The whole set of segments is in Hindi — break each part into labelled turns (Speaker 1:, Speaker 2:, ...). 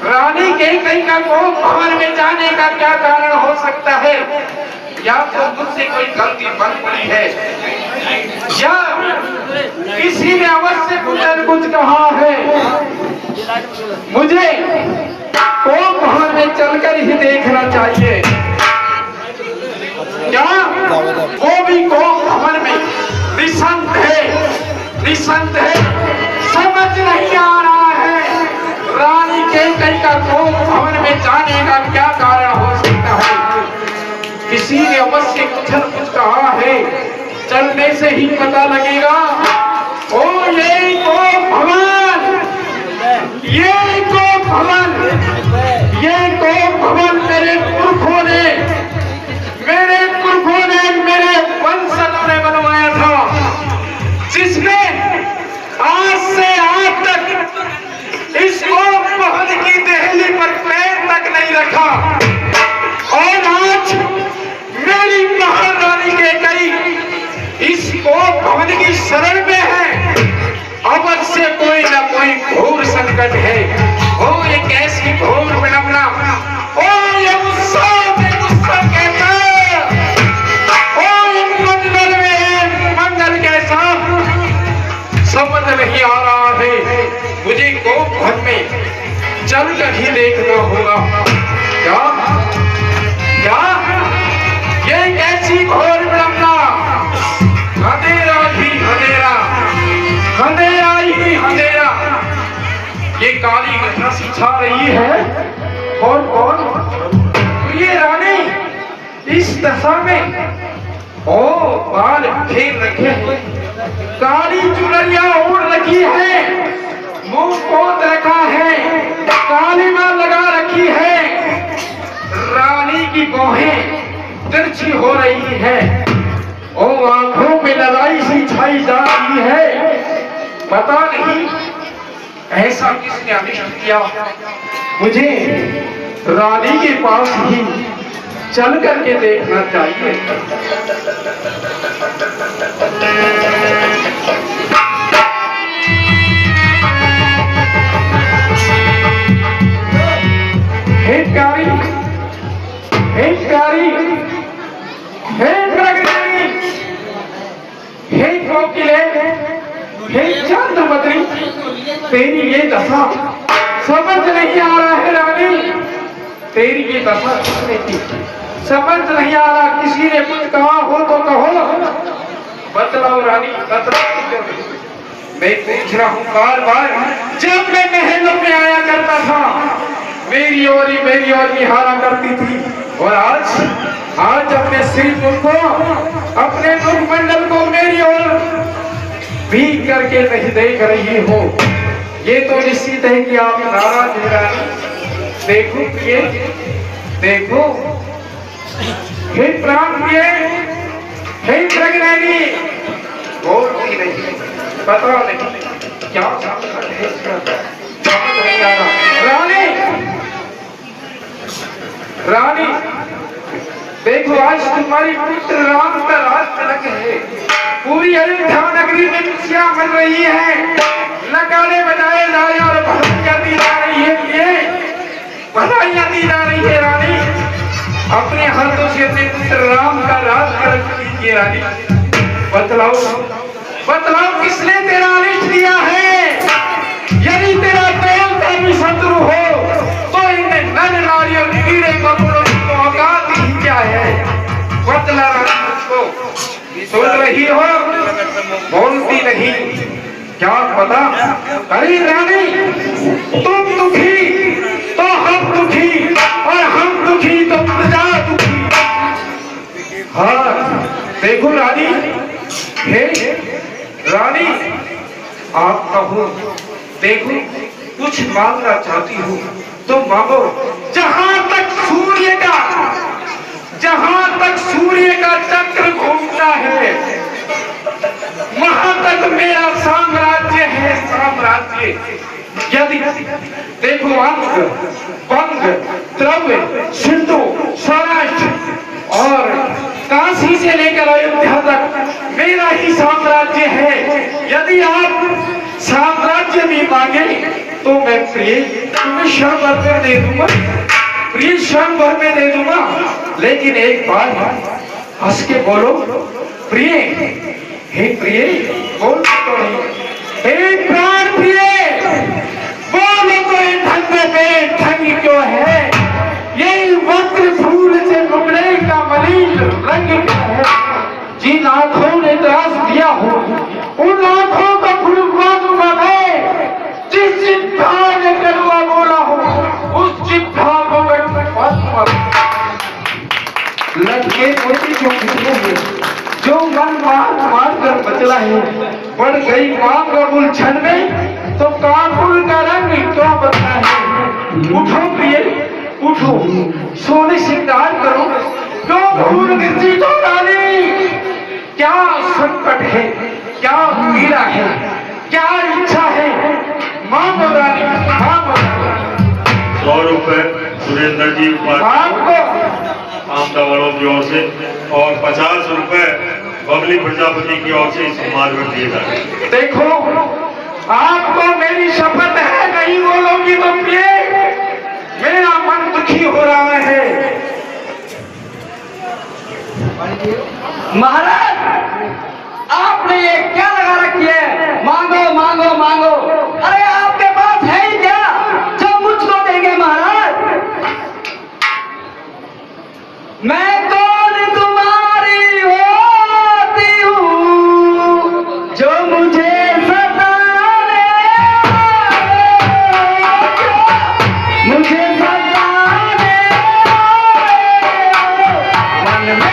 Speaker 1: रानी कैकेयी का कोप भवन में जाने का क्या कारण हो सकता है? या तो मुझसे कोई गलती बन पड़ी है, या किसी ने अवश्य कुछ न कुछ कहा है। मुझे कोप भवन में चलकर ही देखना चाहिए। क्या वो भी कोप भवन में निशंत है, निशंत है? समझ नहीं आ रहा है रानी कैकेयी का कोप भवन में जाने का क्या कारण हो सकता है। किसी ने अवश्य कुछ न कुछ कहा है, चलने से ही पता लगेगा। ओ ये कोप भवन, ये कोप भवन, ये कोप भवन मेरे पुरखों ने, मेरे वंशजों ने बनवाया था, जिसने आज से आज तक इस कोप भवन की देहली पर पैर तक नहीं रखा। और आज मेरी महारानी कैकेयी इस कोप भवन की शरण में है। अवश्य कोई न कोई घोर संकट है। ओ ये कैसी घोर विडंबना! ओ ये गुस्सा कहता है। ओ मंगल में मंगल कैसा समझ नहीं आ रहा है। मुझे कोप भवन में चलकर ही देखना होगा। क्या क्या ये कैसी घोर विडंबना! अंधेरा ही अंधेरा, अंधेरा ही अंधेरा। ये काली घटा सी छा रही है। और कौन? ये रानी इस दशा में, ओ बाल फेर रखे हैं, काली चुनरिया ओढ़ रखी है, मुंह पोत रखा है, कालीमा लगा रखी है। रानी की बाहें तिरछी हो रही है। ओ आंखों में ललाई सी छाई जा रही है। पता नहीं ऐसा किसने अनिष्ट किया। मुझे रानी के पास ही चल करके देखना चाहिए। हे प्यारी, हे प्यारी, हे प्रगति, हे कोकिले, हे चंद्रमती, तेरी ये दशा समझ नहीं आ रहा है रानी। तेरी ये दशा किसने की समझ नहीं आ रहा। किसी ने कुछ कहा हो तो कहो, बतलाओ रानी, बतलाओ। मैं पूछ रहा हूँ बार बार। जब मैं महलों में आया करता था, मेरी ओर निहारा करती थी। और आज अपने सिर को, अपने मुखमंडल को मेरी ओर भी करके नहीं देख रही हो। ये तो निश्चित है कि आप नाराज हैं रानी। देखो ये देखो, हे प्राण प्रिय, हे प्रगति, बोलती नहीं, पता नहीं क्या संकट है इसका, समझ नहीं आ रहा। रानी देखो, आज तुम्हारी पुत्र राम का राज तिलक है। पूरी अयोध्या नगरी में खुशियां बन रही है, नगाड़े बजाए जा रहे और बधाइयां दी जा रही है। ये बधाइयां दी जा रही है रानी। अपने हाथों से अपने पुत्र राम का राज तिलक कीजिए रानी। बतलाओ किसने तेरा अनिष्ट किया है? यदि तेरा प्रेम धर्मी शत्रु हो तो इन्हें नर नारियों कीड़े मकोड़ों की औकात ही क्या है? बतला रानी, मुझको सुन रही हो, बोलती नहीं, क्या पता। अरे रानी, तुम दुखी तो हम दुखी, और हम दुखी तो प्रजा दुखी। हाँ देखो रानी, हे रानी, आप कहो, देखो कुछ मांगना चाहती हो तो मांगो। जहां तक सूर्य का चक्र घूमता है, वहां तक मेरा साम्राज्य है, साम्राज्य। यदि देखो, अंग पंग द्रव्य सिंधु सौराष्ट्र और काशी से लेकर अयोध्या तक मेरा ही साम्राज्य है। यदि आप साम्राज्य भी मांगे तो मैं प्रिय तुम्हें क्षण भर में दे दूंगा, प्रिय क्षण भर में दे दूंगा। लेकिन एक बार हंस के बोलो प्रिय, हे प्रिय बोल तो नहीं, हे प्राण प्रिय बोलो तो ये ढंग पे ढंग क्यों है, ये वक्र फूल से मुकड़े का मलिन रंग क्या है। जिन आंखों ने त्रास दिया हो उन आंखों का फुलवा दूंगा मैं, जिस चिट्ठा ने करुआ बोला हो उस चिट्ठा को मैं लड़के मोती जो हुए जो मन मार कर बचला है, बढ़ गई मांग और उलझन में तो कानपुर का रंग क्यों बदला है। उठो प्रिय उठो, सोने श्रृंगार करो, क्यों भूल गिरती तो रानी, क्या संकट है, क्या पीड़ा है, क्या इच्छा है, मांगो रानी मांगो।
Speaker 2: 100 रुपए सुरेंद्र जी आमदा वालों की ओर से और 50 रुपए बबली प्रजापति की ओर से सम्मान में दिए जाए।
Speaker 1: देखो आपको मेरी शपथ है, नहीं बोलोगी तो मेरा मन दुखी हो रहा है।
Speaker 3: महाराज आपने ये क्या लगा रखी है, मांगो मांगो मांगो, अरे आपके पास है ही क्या जो मुझको देंगे महाराज। मैं कौन तुम्हारी होती हूँ जो मुझे सताने मुझे सताने मन में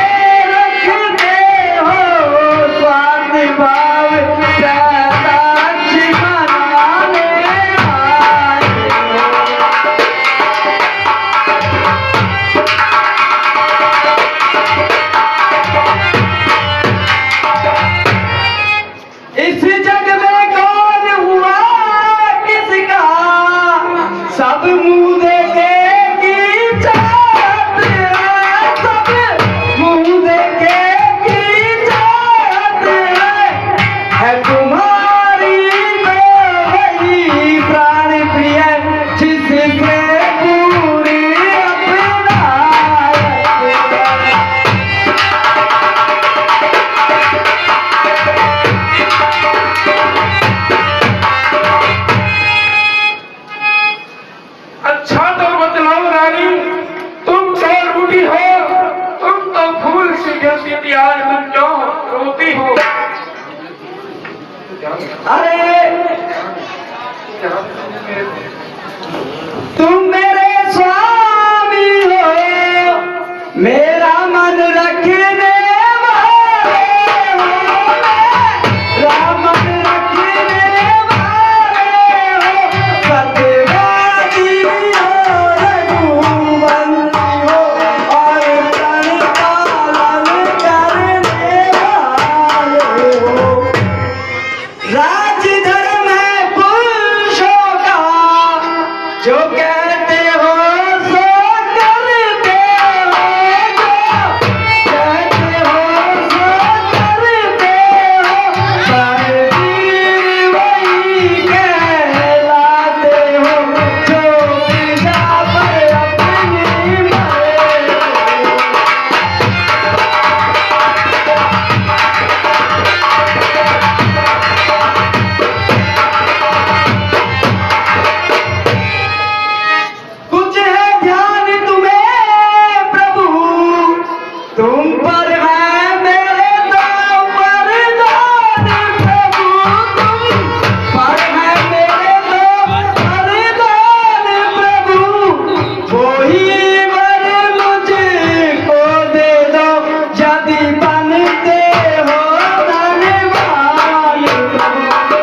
Speaker 3: तुम मेरे स्वामी हो, मेरा मन रखने वाले हो, मेरा मन रखने वाले हो, सत्यवादी हो, रघुवंशी हो और प्रण पालन करने वाले हो। राज धर्म है पुरुषों का, जो कहते हो सो करते हो, जो कहते हो सो करते हो, वीर वही कहलाते हो, जो प्रजा पर अपनी मरे। कुछ है ध्यान तुम्हें प्रभु, तुम पर है मेरे दो वरदान प्रभु, तुम पर है मेरे दो वरदान प्रभु, वही वर मुझको दे दो यदि बनते हो धनवान प्रभु।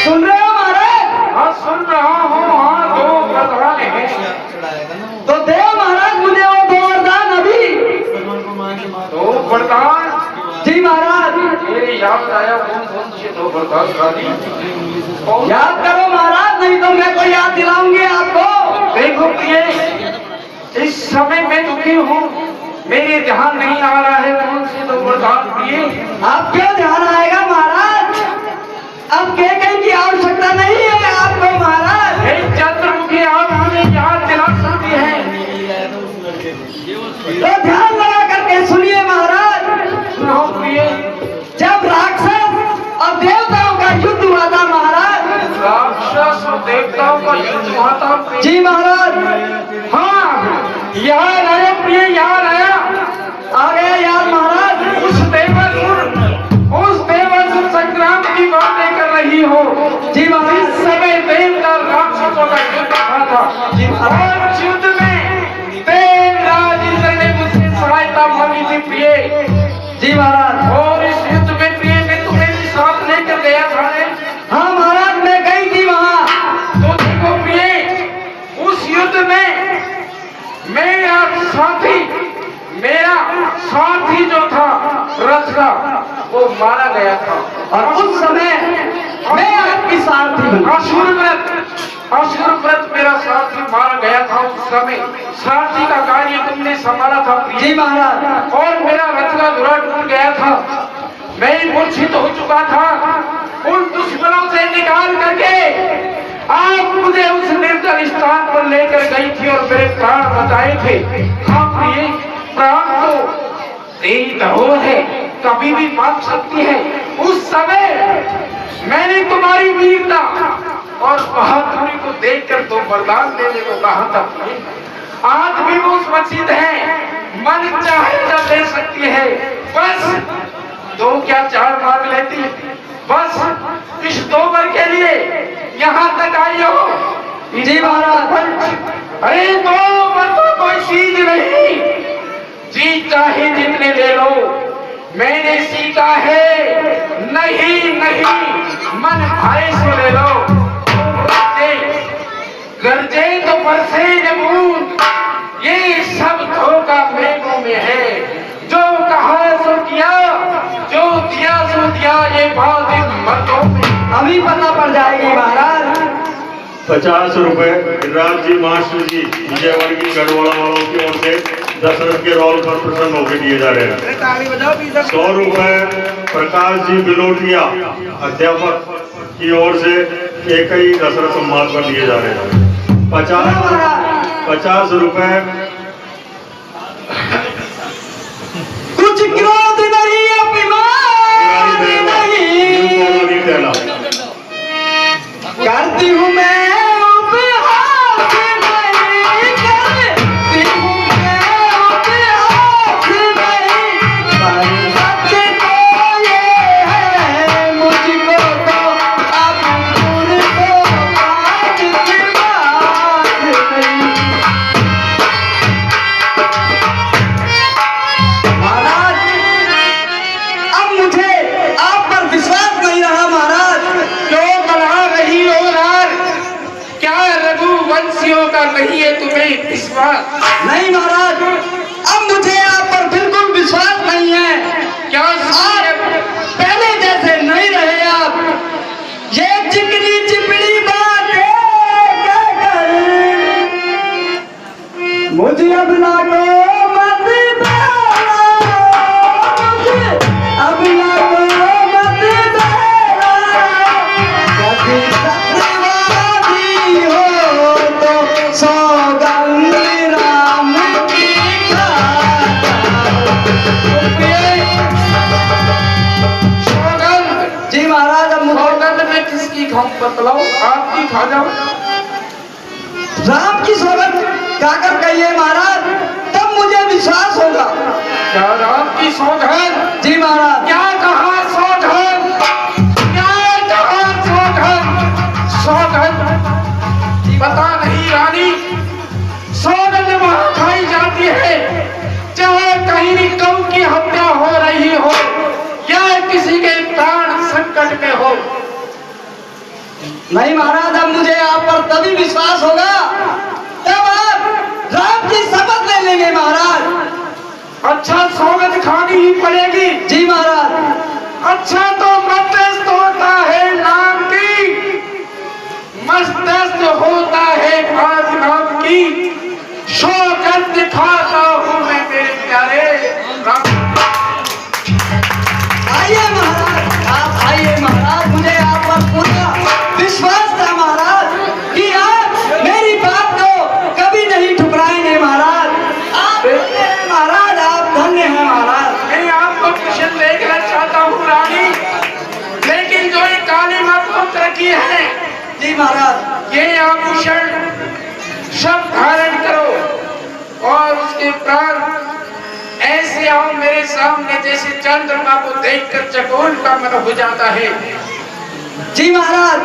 Speaker 3: सुन रहे हो महाराज?
Speaker 1: हाँ सुन रहा हूँ। हाँ दो वरदान है
Speaker 3: तो देव महाराज मुझे वो दो वरदान अभी।
Speaker 1: दो वरदान।
Speaker 3: जी महाराज
Speaker 1: मेरे याद आया कौन से दो वरदान रानी?
Speaker 3: याद करो महाराज, नहीं तो मैं कोई याद दिलाऊंगी आपको।
Speaker 1: देखो प्रिय इस समय मैं दुखी हूँ, मेरे ध्यान नहीं आ रहा है कौन से दो वरदान प्रिय।
Speaker 3: आप क्यों ध्यान आएगा महाराज? अब कैकई की आवश्यकता नहीं है आपको महाराज।
Speaker 1: हे चंद्रमुखी, आप हमें याद दिला सकती हैं।
Speaker 3: तो ध्यान लगा करके सुनिए महाराज।
Speaker 1: सुनाओ प्रिय।
Speaker 3: जब राक्षस और देवताओं का युद्ध हुआ था महाराज।
Speaker 1: राक्षस और देवताओं का युद्ध हुआ था प्रिय।
Speaker 3: जी महाराज।
Speaker 1: हाँ, याद आया प्रिय, याद आया।
Speaker 3: आ गया याद महाराज।
Speaker 1: उस देवासुर संग्राम की बातें कर रही हो।
Speaker 3: जी महाराज।
Speaker 1: इस समय देवता राक्षसों का युद्ध हुआ था।
Speaker 3: जी महाराज।
Speaker 1: और उस युद्ध में देवराज इंद्र ने मुझसे सहायता मांगी थी प्रिय।
Speaker 3: जी महाराज।
Speaker 1: और इस युद्ध में प्रिय मैं तुम्हें भी साथ लेकर गया था।
Speaker 3: हाँ महाराज, मैं गई थी वहाँ।
Speaker 1: तो देखो प्रिय, उस युद्ध में मेरा साथी जो था रथ का, वो मारा गया था।
Speaker 3: और उस समय मैं आपकी सारथी बनी।
Speaker 1: असुर व्रत मेरा साथी मारा गया था। उस समय सारथी का कार्य तुमने संभाला था प्रिय।
Speaker 3: जी महाराज।
Speaker 1: और मेरा रथ का धुरा टूट गया था। मैं मूर्छित हो चुका था। उन दुश्मनों से निकाल करके आप मुझे उस निर्जल स्थान पर लेकर गई थी और मेरे प्राण बचाए थे। हाँ प्रिय, प्राण तो तेरी धरोहर है, कभी भी मांग सकती है। उस समय मैंने तुम्हारी वीरता और बहादुरी को देखकर तो वरदान देने को कहा था। आज भी वो मस्जिद है, मन चाहे तो ले सकती है। बस दो क्या चार मांग लेती है। बस इस 2 वर के लिए यहाँ तक आई हो।
Speaker 3: जी महाराज।
Speaker 1: अरे 2 वर तो कोई चीज नहीं, जी चाहे जितने ले लो। मैंने सीखा है नहीं मन भाई से ले लो। गरजे तो बरसे न बूंद, ये सब धोखा मेघों में है। जो कहा सो किया, जो दिया सो दिया, ये बात इन मर्दों में
Speaker 3: अभी पता पड़ जाएगी महाराज।
Speaker 2: 50 रुपए गिरिराज जी मास्टर जी विजयवाड़ा की गढ़वाला वालों की ओर से दशरथ के रोल पर प्रसन्न होकर दिए जा रहे हैं। 100 रुपए प्रकाश जी बिलोटिया अध्यापक की ओर से एक ही दशरथ सम्मान पर दिए जा रहे हैं। 50 रुपए
Speaker 3: कुछ क्रोध नहीं, अभिमान नहीं, करती हूँ मैं उपहास नहीं, करती हूँ मैं उपहास नहीं, पर सत्य तो ये है, मुझको तो अब तुझको आज से बात नहीं। महाराज, अब मुझे आप पर विश्वास नहीं रहा महाराज।
Speaker 1: क्यों बढ़ा रही हो रार? क्या रघुवंशियों का नहीं है तुम्हें विश्वास?
Speaker 3: नहीं महाराज, अब मुझे आप पर बिल्कुल विश्वास नहीं है।
Speaker 1: क्या
Speaker 3: आप पहले जैसे नहीं रहे। आप ये चिकनी चिपड़ी बातें कहकर मुझे अब लागो मत देना, मुझे अब लागो मत देना। कभी सत्यवादी हो तो सौगंध राम की खाता।
Speaker 1: सौगंध?
Speaker 3: जी महाराज, अब मुझे
Speaker 1: सौगंध में किसकी खाऊं बतलाओ? आपकी खा जाओ।
Speaker 3: राम की सौगंध गाकर कहिए महाराज, तब मुझे विश्वास होगा।
Speaker 1: क्या राम की सौगंध?
Speaker 3: जी महाराज।
Speaker 1: क्या कहा सौगंध? क्या कहा सौगंध? सौगंध पता नहीं रानी। सौगंध वहां खाई जाती है चाहे कहीं गौ की हत्या हो रही हो या किसी के प्राण संकट में हो।
Speaker 3: नहीं महाराज, अब मुझे आप पर तभी विश्वास होगा तब आप राम की शपथ ले लेंगे महाराज।
Speaker 1: अच्छा, सौगंध खानी ही पड़ेगी।
Speaker 3: जी महाराज।
Speaker 1: अच्छा, तो मध्यस्थ होता है नाम की, मध्यस्थ होता है आज नाम की। सौगंध खाता हूँ मैं मेरे प्यारे राम।
Speaker 3: आइए महाराज, आप आइए महाराज, मुझे आप पर जी महाराज।
Speaker 1: ये आभूषण सब धारण करो और उसके प्राण ऐसे आओ मेरे सामने जैसे चंद्रमा को देखकर चकोर का मन हो जाता है।
Speaker 3: जी महाराज।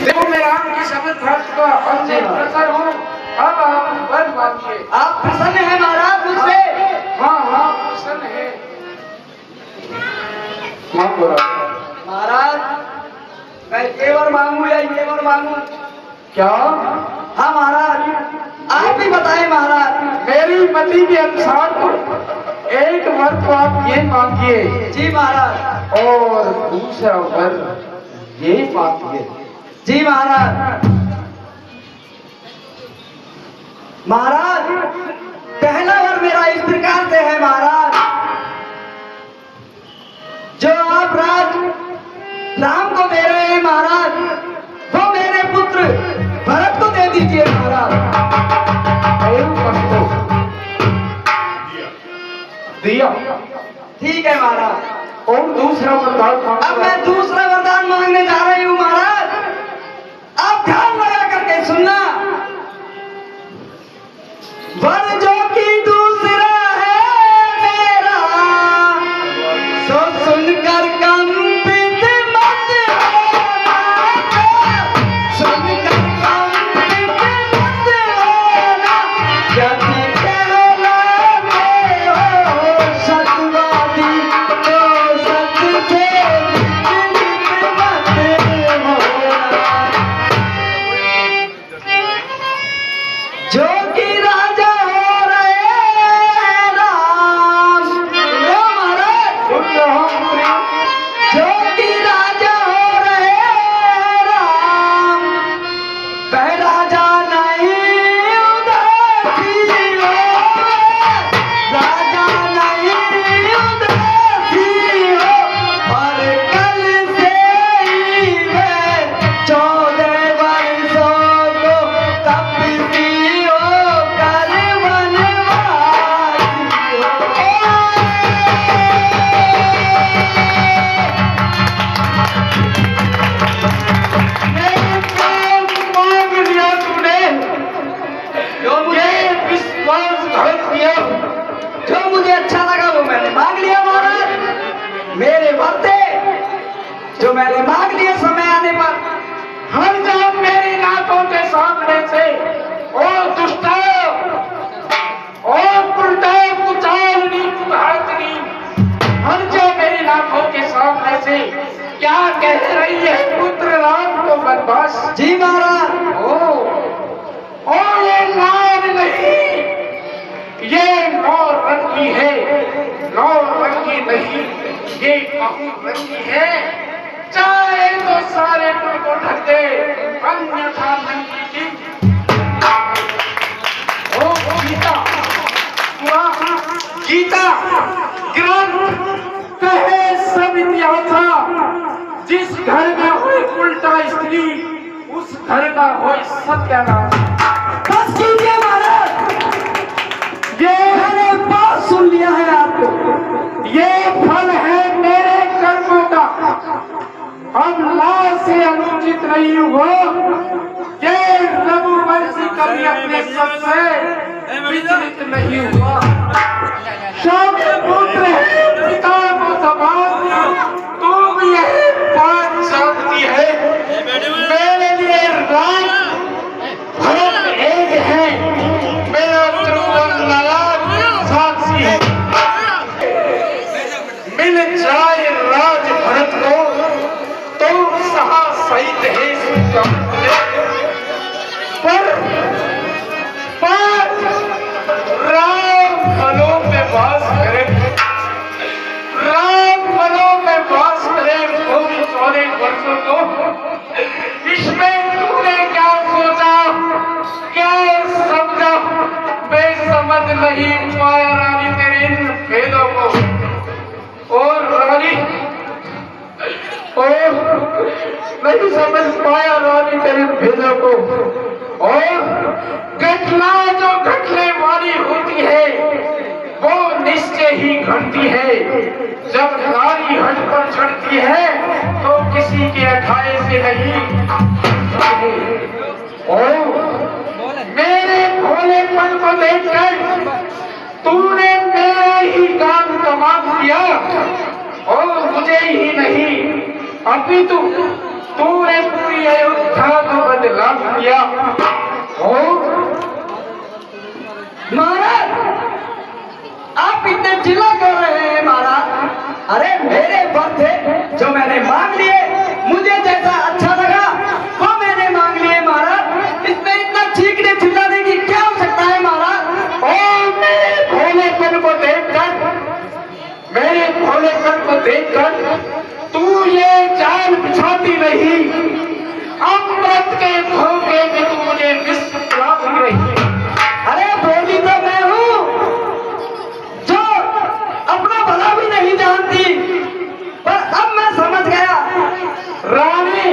Speaker 1: देखो मैं राम की शपथ भक्त का अब मैं प्रसन्न हूँ। अब आप वर मांगिए।
Speaker 3: आप प्रसन्न हैं महाराज मुझसे?
Speaker 1: हाँ हाँ प्रसन्न है। मांगो
Speaker 3: महाराज मैं जेवर मांगू या जेवर मांगू?
Speaker 1: क्या?
Speaker 3: हाँ महाराज आप ही बताएं महाराज।
Speaker 1: मेरी मति के अनुसार एक वर तो आप ये मांगिए।
Speaker 3: जी महाराज।
Speaker 1: और दूसरा वर ये मांगिए।
Speaker 3: जी महाराज। महाराज पहला वर मेरा इस प्रकार से है महाराज, जो आप राम को दे रहे हैं महाराज, वो मेरे पुत्र भरत को दे दीजिए महाराज।
Speaker 1: दिया।
Speaker 3: ठीक है महाराज।
Speaker 1: और दूसरा वरदान
Speaker 3: अब मैं दूसरा वरदान मांगने जा रही हूँ महाराज, आप ध्यान लगा करके सुनना। वर जो कि दूसरा है मेरा, सो सुनकर कंपित मत होना, सुनकर कंपित मत होना, यदि कहलाते हो सतवादी तो सत से विचलित मत होना। जो कि राजा हो रहे राम, जो कि राजा हो रहे राम, वह राजा नहीं उदासी हो, राजा नहीं उदासी हो, और कल से ही मैं 14 वर्षों को तपसी हो कर वनवासी हो।
Speaker 1: मांग लिया तूने,
Speaker 3: जो
Speaker 1: विश्वासघात किया।
Speaker 3: जो मुझे अच्छा लगा वो मैंने मांग लिया महाराज। मेरे वरते जो मैंने मांग लिए समय आने पर
Speaker 1: हर जाओ मेरी नाकों के सामने से। ओ दुष्टा, ओ कुर्ता कुचालनी कुहातनी, हर जाओ मेरी नाकों के सामने से। क्या कह रही है पुत्र राम को वनवास?
Speaker 3: जी महाराज।
Speaker 1: ओ ये नार नहीं, ये नौ रंगी है। नौ रंगी नहीं, ये बहु रंगी है। चाहे तो सारे तुमको ढक दे, अन्यथा नंगी की। ओ गीता, गीता ग्रंथ कहे सब इतिहास, जिस घर में हुई उल्टा स्त्री उस घर का हो सत्यानाश।
Speaker 3: बस कीजिए महाराज,
Speaker 1: ये
Speaker 3: मैंने बात सुन लिया है आपको।
Speaker 1: ये फल है मेरे कर्मों का, अब लाश से अनुचित नहीं हुआ। ये रघुवंशी कभी अपने सबसे विचलित नहीं हुआ। सब पुत्र है पिता को समान, तू भी यही बात जानती है। मेरे लिए राम भरत एक है, मेरा त्रिलोक साक्षी है। मिल जाए राज भरत को तो सहा सहित है पर राम मनों में वास करे, राम मनों में वास करे। 14 वर्षों को इसमें तूने क्या सोचा, क्या समझा, मैं समझ नहीं पाया रानी तेरे इन भेदों को। और रानी नहीं समझ पाया रानी तेरे भेदों को। और घटना जो घटने वाली होती है वो निश्चय ही घटती है। जब नारी हज पर चढ़ती है तो किसी के अखाड़े से नहीं। और मेरे भोलेपन को देखकर तूने मेरा ही काम तमाम किया और मुझे ही नहीं अपितु तूने पूरी अयोध्या को बदनाम किया। और
Speaker 3: महाराज आप इतने चिल्ला कर रहे हैं महाराज। अरे मेरे वर थे जो मैंने मांग लिए, मुझे जैसा अच्छा लगा वो मैंने मांग लिए महाराज। इसमें इतना चीखने चिल्लाने की क्या हो सकता है महाराज।
Speaker 1: और मेरे भोलेपन को देखकर तू ये जान बिछाती रही। अमृत के धोखे में तू मुझे विष पिलाती रही।
Speaker 3: अरे बोली तो मैं हूँ जो अपना भला भी नहीं जानती, पर अब मैं समझ गया।
Speaker 1: रानी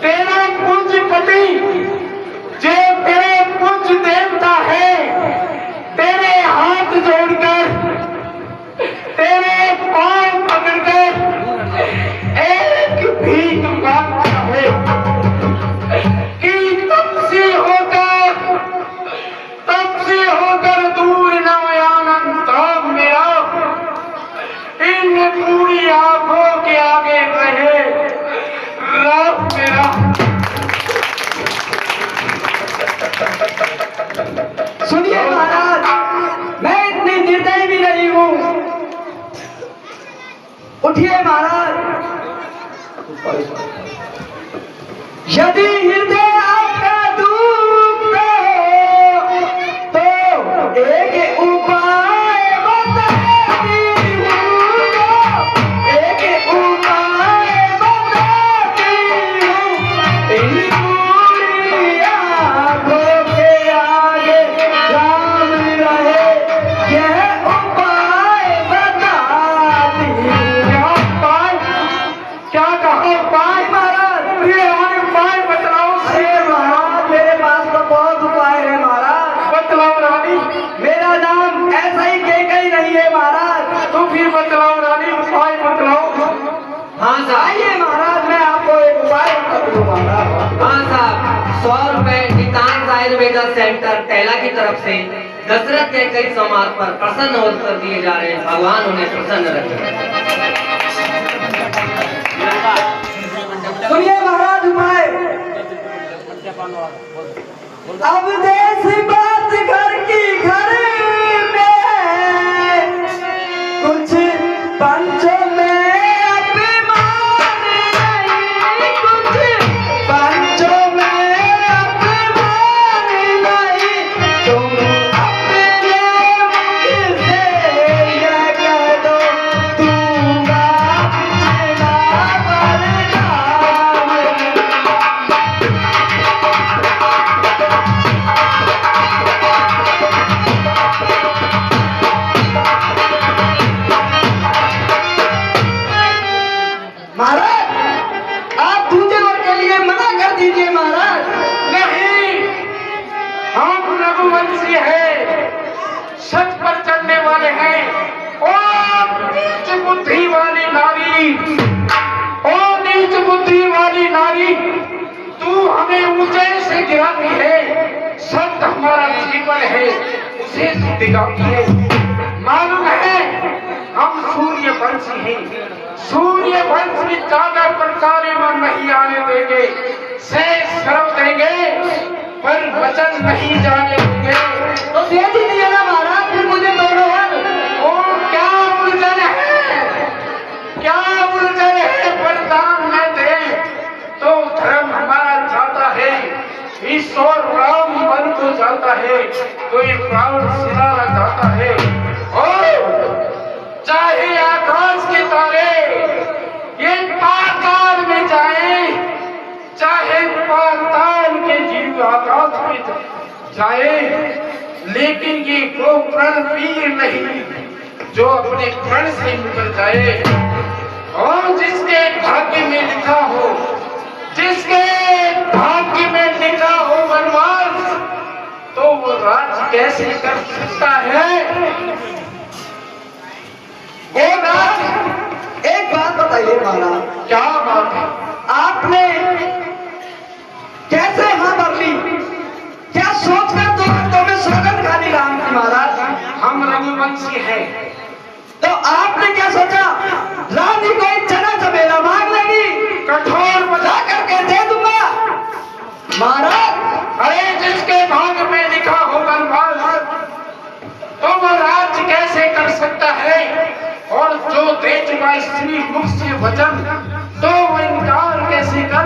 Speaker 1: तेरा पूज्य पति जो तेरे पूज्य देवता है, तेरे हाथ जोड़कर तेरे पांव पकड़कर एक भीख मांगता है कि तब से होकर दूर न आनंद मेरा इन पूरी आंखों के आगे रहे रब मेरा।
Speaker 3: सुनिए महाराज, मैं इतनी निर्दयी भी नहीं हूँ। उठिए महाराज। यदि हृदय आपका दुखता हो तो एक उपाय बताती हूँ, एक उपाय बताती हूँ। इन पूरी आँखों के आगे जाम रहे यह उपाय बताती हूँ।
Speaker 1: क्या कहा उपाय
Speaker 3: महाराज?
Speaker 1: ये उपाय बतलाओ।
Speaker 3: अरे महाराज मेरे पास तो बहुत उपाय है महाराज।
Speaker 1: बतलाओ रानी।
Speaker 3: मेरा नाम ऐसा ही केकई नहीं है महाराज।
Speaker 1: तो फिर बतलाओ रानी, उपाय बतलाओ।
Speaker 3: हाँ साहब, आइए महाराज मैं आपको एक उपाय बताऊँ महाराज।
Speaker 4: हाँ साहब, 100 रुपए नितांत आयुर्वेदा सेंटर टेला की तरफ से दशरथ के कई समाज पर प्रसन्न होकर दिए जा रहे हैं। भगवान उन्हें प्रसन्न रखें।
Speaker 3: सुनिए महाराज उपाय। अब देश बात घर की घर में कुछ पंचों में अभिमान नहीं, कुछ पंचों में अभिमान नहीं। तुम अपने मुख से यह कह दो दूंगा पिछला वरदान। महाराज आप दूसरे वर के लिए मना कर दीजिए महाराज।
Speaker 1: नहीं, हम रघुवंशी हैं, सच पर चलने वाले हैं। ओ नीच बुद्धि वाली नारी, ओ नीच बुद्धि वाली नारी, तू हमें ऊंचे से गिराती है। सत्य हमारा जीवन है, उसे तू दिखाती है। मालूम है हम सूर्य वंशी हैं, सूर्य वंश में ज्यादा प्रकारे मन नहीं आने देंगे। शेष सर्व देंगे पर वचन नहीं जाने देंगे।
Speaker 3: तो दे दीजिए ना महाराज, फिर मुझे दोनों वर।
Speaker 1: ओ क्या उलझन है, क्या उलझन है। वरदान में दे तो धर्म हमारा जाता है, ईश्वर राम मन को जाता है, कोई प्राण सिरारा जाता है। ओ चाहे आकाश के तारे ये पाताल में जाए, चाहे पाताल के जीव आकाश में जाए, लेकिन ये वो प्रण वीर नहीं जो अपने प्रण से मुकर जाए। और जिसके भाग्य में लिखा हो, जिसके भाग्य में लिखा हो वनवास, तो वो राज कैसे कर सकता है।
Speaker 3: एक बात बताइए महाराज,
Speaker 1: क्या बात है?
Speaker 3: आपने कैसे हाँ भर ली? क्या सोचकर तो हाथों में सौगंध खा ली राम की महाराज?
Speaker 1: हम रघुवंशी हैं।
Speaker 3: तो आपने क्या सोचा रानी कोई चना चबेला मांग लेगी,
Speaker 1: कठोर
Speaker 3: बजा करके दे दूंगा? महाराज
Speaker 1: अरे जिसके भाग में लिखा हो बनवास, तो वो राज्य कैसे कर सकता है? और जो दे चुका स्त्री मुख से वचन, तो वो इनकार कैसे कर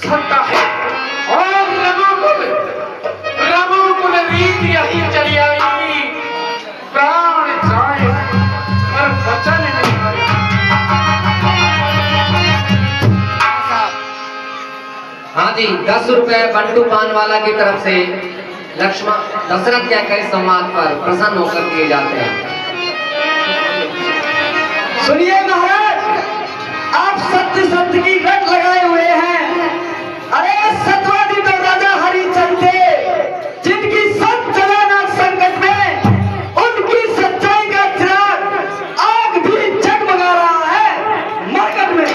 Speaker 1: सकता है? और रघुकुल रीत यही चली आई, प्राण जाए पर वचन नहीं आए।
Speaker 4: हाँ जी, 10 रुपए बंटू पान वाला की तरफ से लक्ष्मण दशरथ के कई संवाद पर प्रसन्न होकर दिए जाते हैं।
Speaker 3: सुनिए महाराज, आप सत्य सत्य की रट लगाए हुए हैं। अरे सतवादी तो राजा हरिचंद्र थे, जिनकी सब जलाना संकट में, उनकी सच्चाई का चिराग आग भी जगमगा रहा है मरकट में।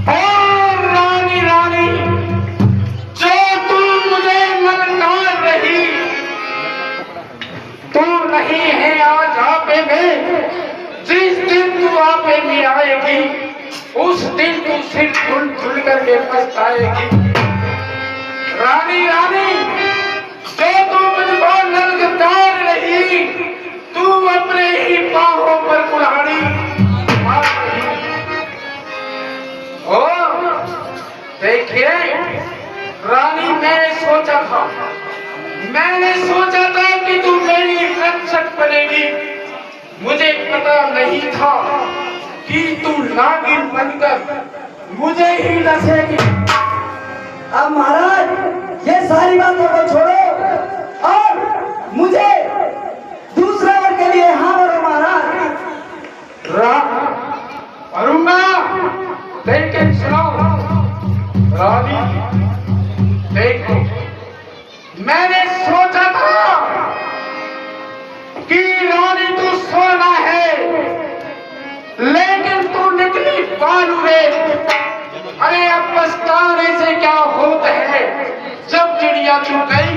Speaker 1: और रानी रानी, जो तू मुझे ललकार रही, तू नहीं है आज आपे में। जिस दिन तू आपे में आएगी, उस दिन तू सिर धुल धुल करके पछताएगी। रानी रानी, जो तू मुझको ललकार रही, तू अपने ही बाहों पर कुल्हाड़ी मार रही। ओ देखिए रानी, मैंने सोचा था कि तू मेरी रक्षक बनेगी। मुझे पता नहीं था कि तू नागिन बनकर मुझे ही डसेगी।
Speaker 3: अब महाराज ये सारी बातों को छोड़ो और मुझे दूसरे वर के लिए हाँ बोलो महाराज।
Speaker 1: अरुणा, लेकिन सुनो रानी, देखो मैंने सोचा था कि रानी तू सोना है, लेकिन तू निकली बालू रे। अरे अब पछताने से क्या होता है जब चिड़िया चुग गई।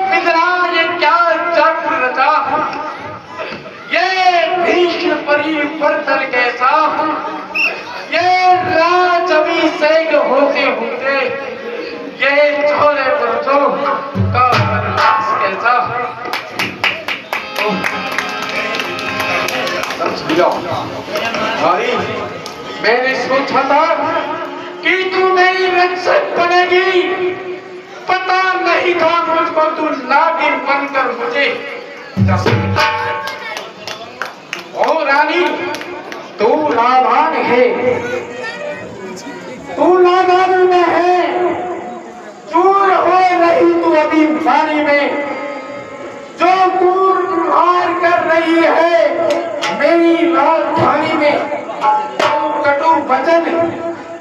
Speaker 1: पितरा, ये क्या चक्र रचा, ये भीष्म परिवर्तन कैसा, ये राज अभिषेक होते होते ये छोरे पुरुषों का वनवास कैसा। भाई, मैंने सोचा था कि तू मेरी रक्षक बनेगी, पता नहीं था मुझको तू नागिन बनकर मुझे। ओ रानी, तू लाभान है, तू लाभान में है, चूर हो रही तू अभी पानी में, जो कुहार कर रही है मेरी राजधानी में।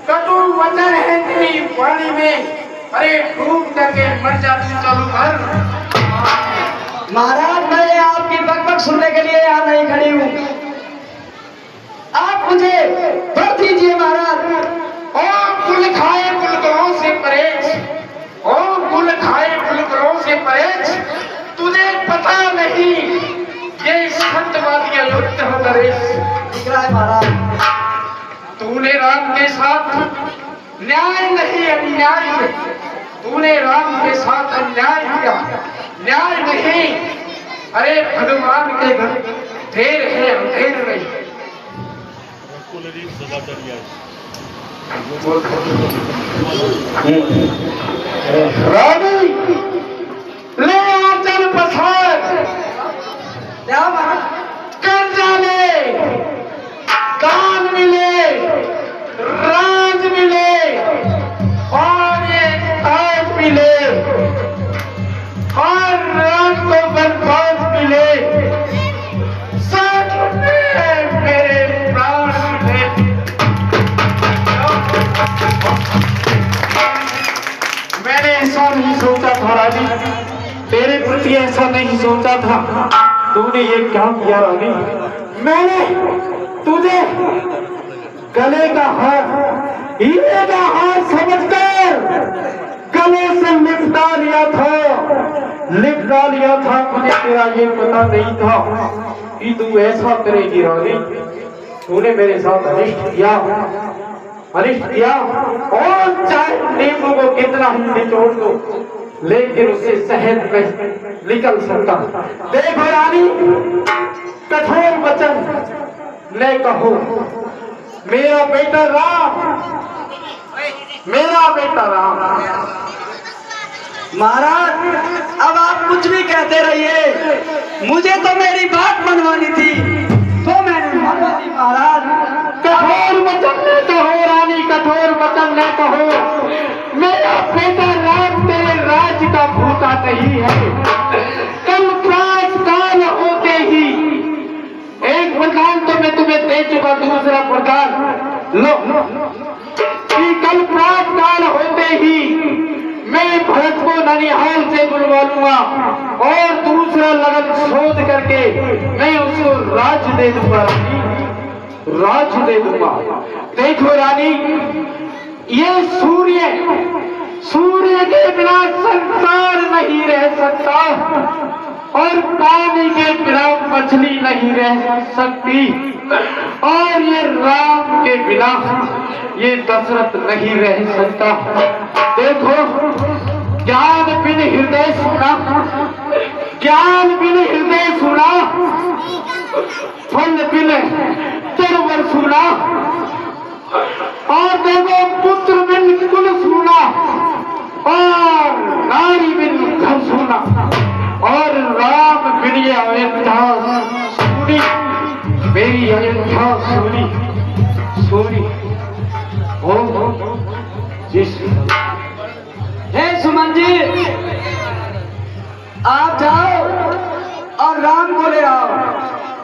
Speaker 1: कटु वचन है तेरी वाणी में। अरे डूब करके मर जा तू, चलो घर।
Speaker 3: महाराज, मैं आपकी बकबक सुनने के लिए यहाँ नहीं खड़ी हूँ, आप मुझे भर दीजिए महाराज।
Speaker 1: ओ कुल खाए कुलकरों से परहेज, ओ कुल खाए कुलकरों से परहेज, तुझे पता नहीं ये सत्यवादी अयोध्या हो नरेश।
Speaker 3: दिख रहा है महाराज,
Speaker 1: तूने राम के साथ न्याय नहीं अन्याय, तूने राम के साथ अन्याय किया, न्याय नहीं। अरे भगवान के घर देर है अंधेर नहीं। रानी, ले आंचल पसार,
Speaker 3: क्या महाराज?
Speaker 1: कर्जा ले, दान मिले, राज मिले, और ये ताज मिले, और राम को बर्बाद मिले, सब में मेरे प्राण मिले। मैंने ऐसा नहीं सोचा था रानी, तेरे प्रति ऐसा नहीं सोचा था। तूने ये क्या किया रानी? मैंने तुझे गले का हार, हीरे का हार समझकर गले से लिपटा लिया था। मुझे तेरा ये पता नहीं था कि तू ऐसा करेगी रानी। तूने मेरे साथ अनिष्ट किया और चाहे नींबू को कितना ही निचोड़ दो, लेकिन उसे शहद में निकल सकता। देखो रानी, कठोर वचन न कहो। मेरा बेटा राम।
Speaker 3: महाराज, अब आप कुछ भी कहते रहिए, मुझे तो मेरी बात मनवानी थी तो मैंने माना दी। महाराज,
Speaker 1: कठोर वचन न कहो रानी, कठोर वचन न कहो। मेरा बेटा राम तेरे राज का भूता नहीं है। कल प्रातःकाल होते ही एक वरदान तो मैं तुम्हें दे चुका, दूसरा वरदान लो कि कल प्रातःकाल होते ही मैं भरत को ननिहाल से बुलवा लूंगा और दूसरा लगन शोध करके मैं उसको राज दे दूंगा रानी, राज दे दूंगा। देखो रानी, ये सूर्य के बिना संसार नहीं रह सकता और पानी के बिना मछली नहीं रह सकती और ये राम के बिना ये दशरथ नहीं रह सकता। देखो, ज्ञान बिन हृदय सुना, फल बिन चरवर सुना, और देखो पुत्र बिन कुल सुना, और नारी बिन घर सुना, और राम बिन ये अयोध्या सुनी, मेरी अयोध्या सुनी। हो जिस
Speaker 3: हे सुमन जी, आप जाओ और राम को ले आओ।